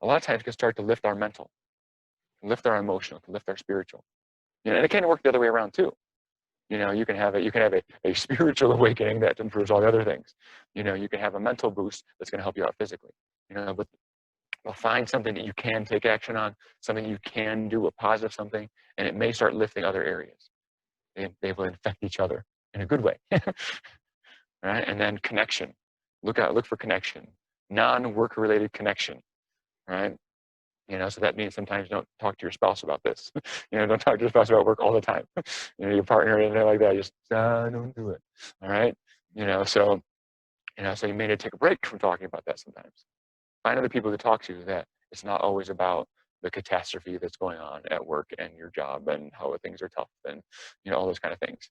a lot of times can start to lift our mental, can lift our emotional, can lift our spiritual. And it can work the other way around too. You can have a spiritual awakening that improves all the other things. You can have a mental boost that's going to help you out physically. But find something that you can take action on, something you can do, a positive something, and it may start lifting other areas. They will infect each other in a good way. Right? And then connection. Look for connection. Non-work related connection. Right? So that means sometimes don't talk to your spouse about this. Don't talk to your spouse about work all the time. Your partner and anything like that, just don't do it. All right. So you may need to take a break from talking about that sometimes. Find other people to talk to that it's not always about the catastrophe that's going on at work and your job and how things are tough and all those kind of things.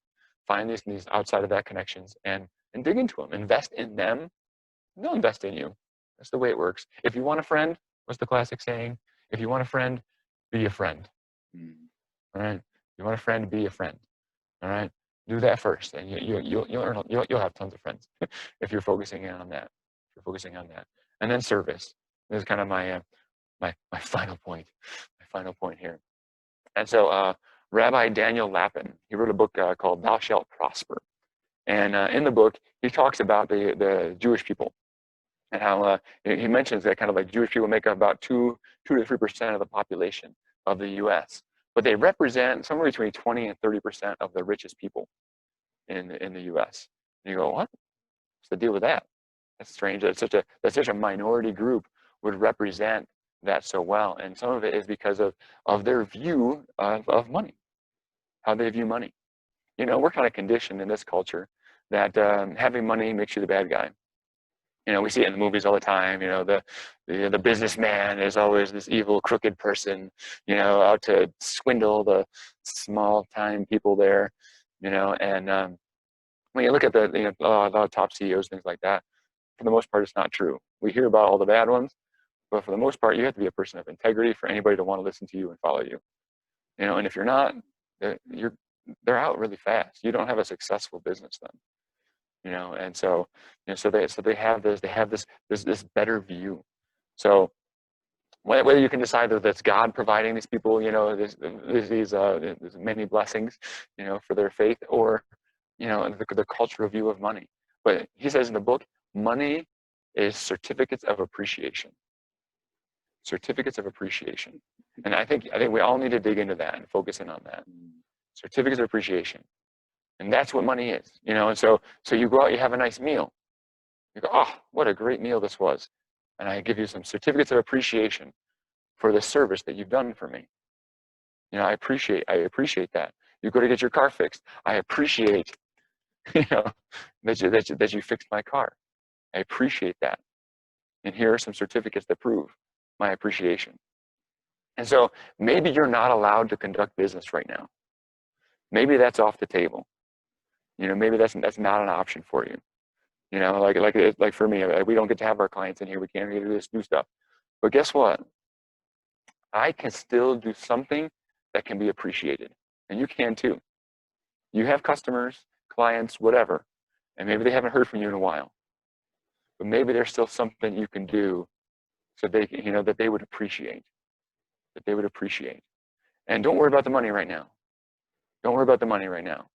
Find these outside of that connections and dig into them. Invest in them. They'll invest in you. That's the way it works. If you want a friend, what's the classic saying? If you want a friend, be a friend. All right. If you want a friend, be a friend. All right. Do that first, and you'll have tons of friends if you're focusing in on that. If you're focusing on that, and then service. This is kind of my final point. My final point here. And so Rabbi Daniel Lapin, he wrote a book called "Thou Shalt Prosper," and in the book he talks about the Jewish people. And how he mentions that kind of like Jewish people make up about 2 to 3% of the population of the U.S., but they represent somewhere between 20 and 30% of the richest people in the U.S. And you go, what? What's the deal with that? That's strange. That such a minority group would represent that so well. And some of it is because of their view of money, how they view money. We're kind of conditioned in this culture that having money makes you the bad guy. We see it in the movies all the time. The businessman is always this evil, crooked person, out to swindle the small-time people there, And when you look at the top CEOs, things like that, for the most part, it's not true. We hear about all the bad ones, But for the most part, you have to be a person of integrity for anybody to want to listen to you and follow you. You know, and if you're not, they're out really fast. You don't have a successful business then. You know, and so, you know, so they have this better view. So whether you can decide that that's God providing these people, you know, these many blessings, you know, for their faith, or, you know, the cultural view of money. But he says in the book, money is certificates of appreciation. Certificates of appreciation. And I think we all need to dig into that and focus in on that. Certificates of appreciation. And that's what money is, you know. And so you go out, you have a nice meal. You go, oh, what a great meal this was. And I give you some certificates of appreciation for the service that you've done for me. You know, I appreciate that. You go to get your car fixed. I appreciate, you know, that you fixed my car. I appreciate that. And here are some certificates that prove my appreciation. And so maybe you're not allowed to conduct business right now. Maybe that's off the table. You know, maybe that's not an option for you. You know, like for me, we don't get to have our clients in here. We can't do this new stuff. But guess what? I can still do something that can be appreciated, and you can too. You have customers, clients, whatever, and maybe they haven't heard from you in a while. But maybe there's still something you can do so they, you know, that they would appreciate. That they would appreciate. And don't worry about the money right now. Don't worry about the money right now.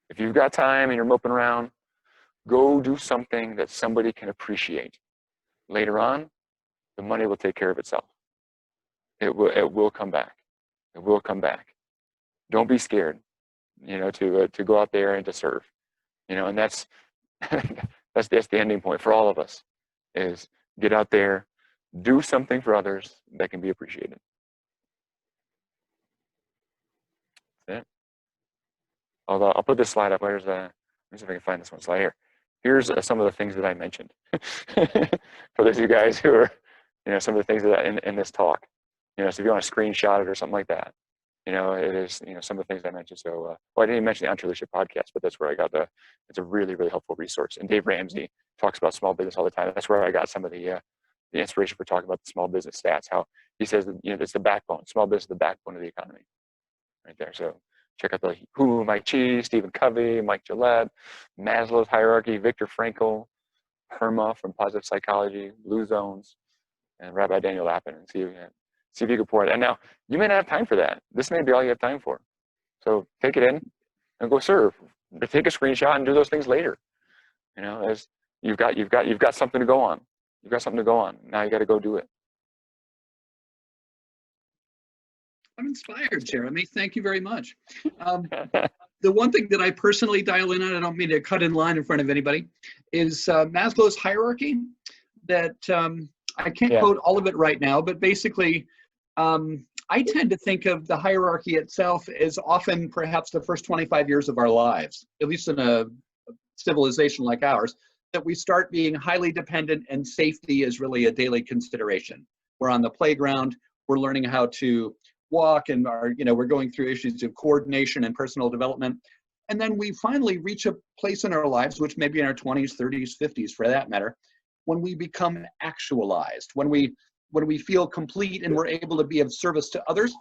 If you've got time and you're moping around, go do something that somebody can appreciate. Later on, the money will take care of itself. It will come back. It will come back. Don't be scared, you know, to go out there and to serve, you know, and that's that's the ending point for all of us, is get out there, do something for others that can be appreciated. That's it. Although I'll put this slide up. Let me see if I can find this one slide here. Here's some of the things that I mentioned for those of you guys who are, you know, some of the things that in this talk. You know, so if you want to screenshot it or something like that, you know, it is, you know, some of the things I mentioned. So, well, I didn't even mention the EntreLeadership podcast, but that's where I got it's a really, really helpful resource. And Dave Ramsey talks about small business all the time. That's where I got some of the inspiration for talking about the small business stats, how he says, that, you know, it's the backbone. Small business is the backbone of the economy right there. So check out the Who, Mike Chi, Stephen Covey, Mike Gillette, Maslow's Hierarchy, Viktor Frankl, PERMA from Positive Psychology, Blue Zones, and Rabbi Daniel Lapin, and see if you can pour it. And now, you may not have time for that. This may be all you have time for. So take it in and go serve. Take a screenshot and do those things later. You know, as you've got something to go on. You've got something to go on. Now you got to go do it. I'm inspired, Jeremy. Thank you very much. The one thing that I personally dial in on, I don't mean to cut in line in front of anybody, is Maslow's hierarchy. That I can't quote all of it right now, but basically, I tend to think of the hierarchy itself as often perhaps the first 25 years of our lives, at least in a civilization like ours, that we start being highly dependent, and safety is really a daily consideration. We're on the playground, we're learning how to walk, and we're going through issues of coordination and personal development. And then we finally reach a place in our lives, which may be in our 20s, 30s, 50s for that matter, when we become actualized, when we feel complete and we're able to be of service to others.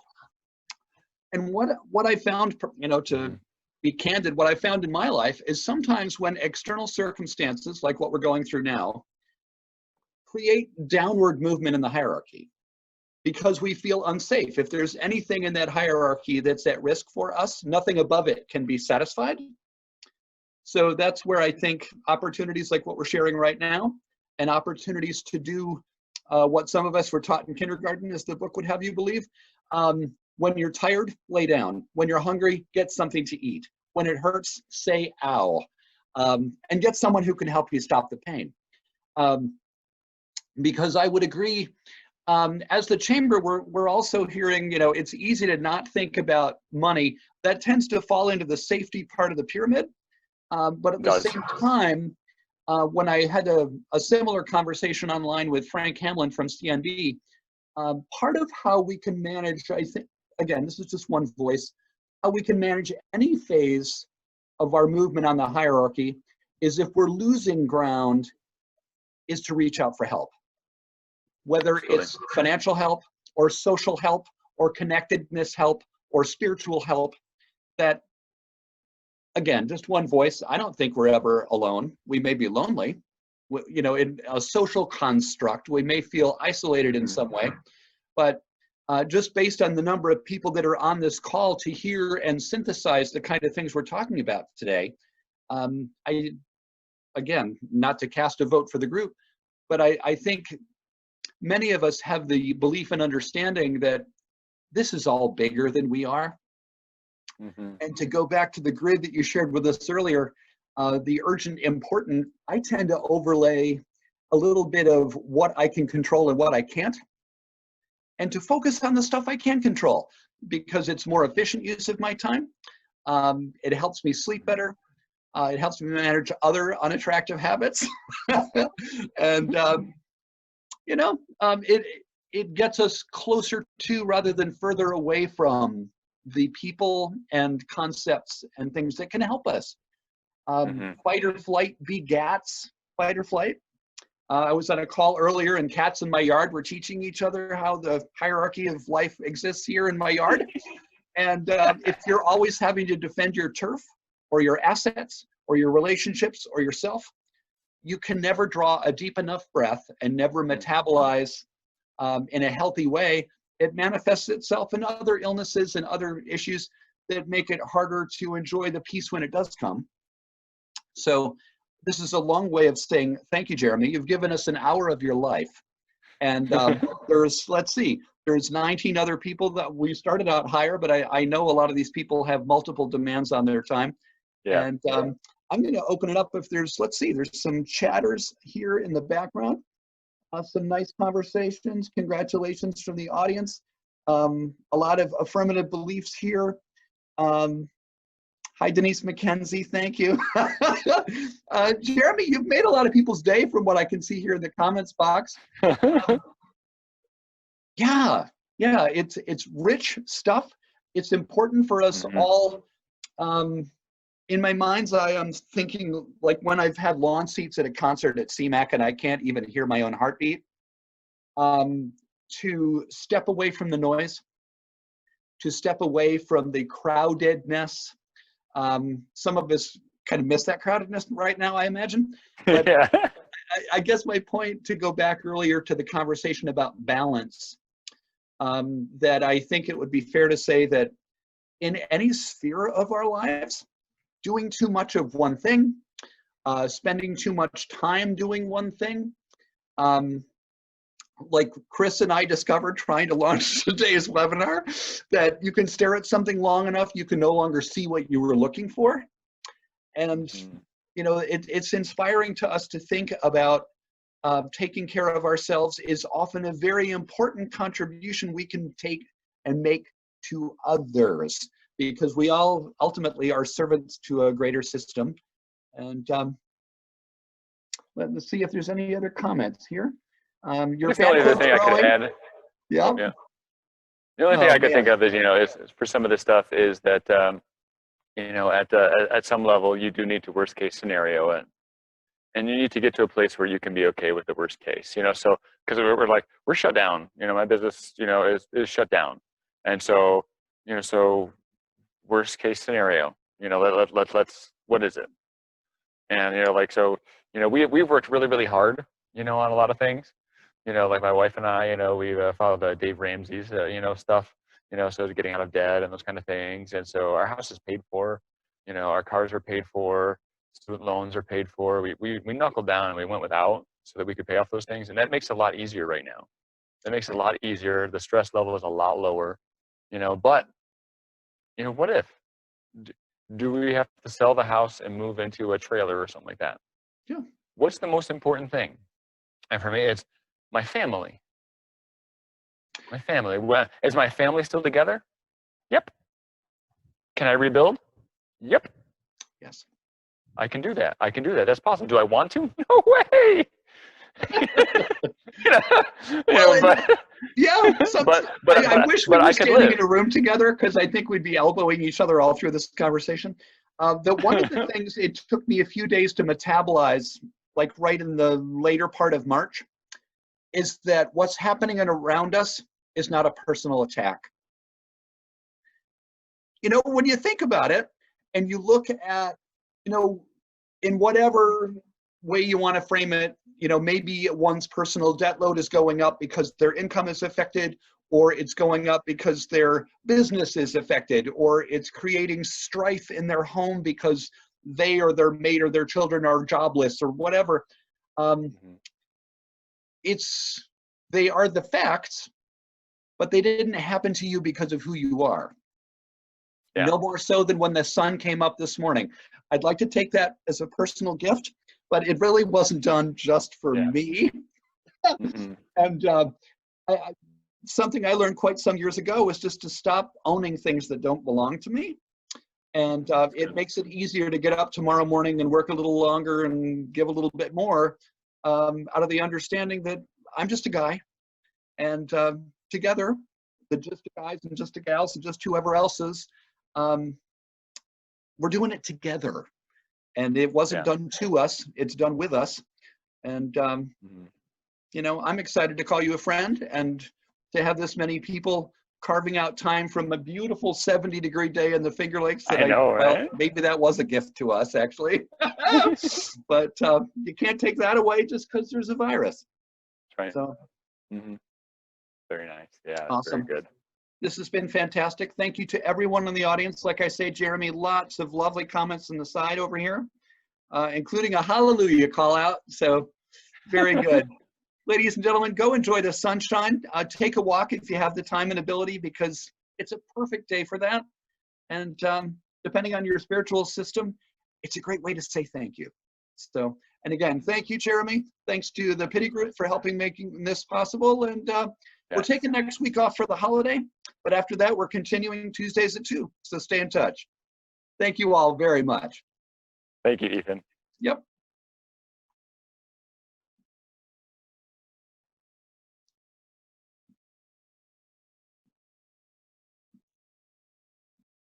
And what I found, to be candid, what I found in my life is sometimes when external circumstances, like what we're going through now, create downward movement in the hierarchy because we feel unsafe. If there's anything in that hierarchy that's at risk for us, nothing above it can be satisfied. So that's where I think opportunities like what we're sharing right now, and opportunities to do what some of us were taught in kindergarten, as the book would have you believe. When you're tired, lay down. When you're hungry, get something to eat. When it hurts, say ow. And get someone who can help you stop the pain. Because I would agree, as the chamber, we're also hearing, it's easy to not think about money. That tends to fall into the safety part of the pyramid. But at the same time, when I had a similar conversation online with Frank Hamlin from CNB, part of how we can manage, I think, again, this is just one voice, how we can manage any phase of our movement on the hierarchy is if we're losing ground, is to reach out for help. whether Absolutely. it's financial help or social help or connectedness help or spiritual help, that, again, just one voice. I don't think we're ever alone. We may be lonely. You know, in a social construct, we may feel isolated in some way, but just based on the number of people that are on this call to hear and synthesize the kind of things we're talking about today, again, not to cast a vote for the group, but I think many of us have the belief and understanding that this is all bigger than we are. And to go back to the grid that you shared with us earlier, the urgent, important, I tend to overlay a little bit of what I can control and what I can't, and to focus on the stuff I can control, because it's more efficient use of my time. It helps me sleep better. It helps me manage other unattractive habits. And, you know, it gets us closer to, rather than further away from, the people and concepts and things that can help us. Fight or flight begats fight or flight. I was on a call earlier, and cats in my yard were teaching each other how the hierarchy of life exists here in my yard. And if you're always having to defend your turf or your assets or your relationships or yourself, you can never draw a deep enough breath and never metabolize in a healthy way. It manifests itself in other illnesses and other issues that make it harder to enjoy the peace when it does come. So this is a long way of saying thank you, Jeremy. You've given us an hour of your life. And let's see, there's 19 other people that we started out higher, but I know a lot of these people have multiple demands on their time. Yeah. And I'm going to open it up if there's, let's see, there's some chatters here in the background. Some nice conversations. Congratulations from the audience. A lot of affirmative beliefs here. Hi, Denise McKenzie. Thank you. Jeremy, you've made a lot of people's day from what I can see here in the comments box. Yeah, it's rich stuff. It's important for us all. In my mind's eye, I'm thinking like when I've had lawn seats at a concert at CMAC and I can't even hear my own heartbeat, to step away from the noise, to step away from the crowdedness. Some of us kind of miss that crowdedness right now, I imagine. But Yeah. I guess my point, to go back earlier to the conversation about balance, that I think it would be fair to say that in any sphere of our lives, doing too much of one thing, spending too much time doing one thing, like Chris and I discovered trying to launch today's webinar, that you can stare at something long enough, you can no longer see what you were looking for. And, you know, it's inspiring to us to think about taking care of ourselves is often a very important contribution we can take and make to others, because we all ultimately are servants to a greater system. And let's see if there's any other comments here. Your The only other thing I could add. Yeah. The only thing I could think of is, you know, is for some of this stuff is that, you know, at some level you do need to worst case scenario it, and you need to get to a place where you can be okay with the worst case. You know, so because we're shut down. You know, my business, you know, is shut down, and so, you know, so worst case scenario. You know, let's what is it? And, you know, like, so, you know, we've worked really hard, you know, on a lot of things. You know, like my wife and I, you know, we've followed Dave Ramsey's, you know, stuff, you know, so getting out of debt and those kind of things. And so our house is paid for, you know, our cars are paid for, student loans are paid for. We knuckled down and we went without so that we could pay off those things. And that makes it a lot easier right now. That makes it a lot easier. The stress level is a lot lower, you know, but, you know, what if? Do we have to sell the house and move into a trailer or something like that? Yeah. What's the most important thing? And for me, it's my family. My family. Is my family still together? Yep. Can I rebuild? Yep. Yes. I can do that. I can do that. That's possible. Do I want to? No way. I wish we were standing in a room together, because I think we'd be elbowing each other all through this conversation. One of the things, it took me a few days to metabolize, like right in the later part of March, is that what's happening around us is not a personal attack. You know, when you think about it and you look at, you know, in whatever way you want to frame it, you know, maybe one's personal debt load is going up because their income is affected, or it's going up because their business is affected, or it's creating strife in their home because they or their mate or their children are jobless or whatever. They are the facts, but they didn't happen to you because of who you are. Yeah. No more so than when the sun came up this morning. I'd like to take that as a personal gift, but it really wasn't done just for me. And something I learned quite some years ago was just to stop owning things that don't belong to me. And it makes it easier to get up tomorrow morning and work a little longer and give a little bit more out of the understanding that I'm just a guy. And together, the just a guys and just a gals and just whoever else is, we're doing it together. And it wasn't done to us, it's done with us. And, you know, I'm excited to call you a friend and to have this many people carving out time from a beautiful 70-degree day in the Finger Lakes. That I know, right? Well, maybe that was a gift to us, actually. But you can't take that away just because there's a virus. That's right. So, very nice. Yeah, awesome. Very good. This has been fantastic. Thank you to everyone in the audience. Like I say, Jeremy, lots of lovely comments on the side over here, including a hallelujah call out. So very good. Ladies and gentlemen, go enjoy the sunshine. Take a walk if you have the time and ability, because it's a perfect day for that. And depending on your spiritual system, it's a great way to say thank you. So, and again, thank you, Jeremy. Thanks to the Pity Group for helping making this possible. And we're taking next week off for the holiday, but after that, we're continuing Tuesdays at 2. So stay in touch. Thank you all very much. Thank you, Ethan. Yep.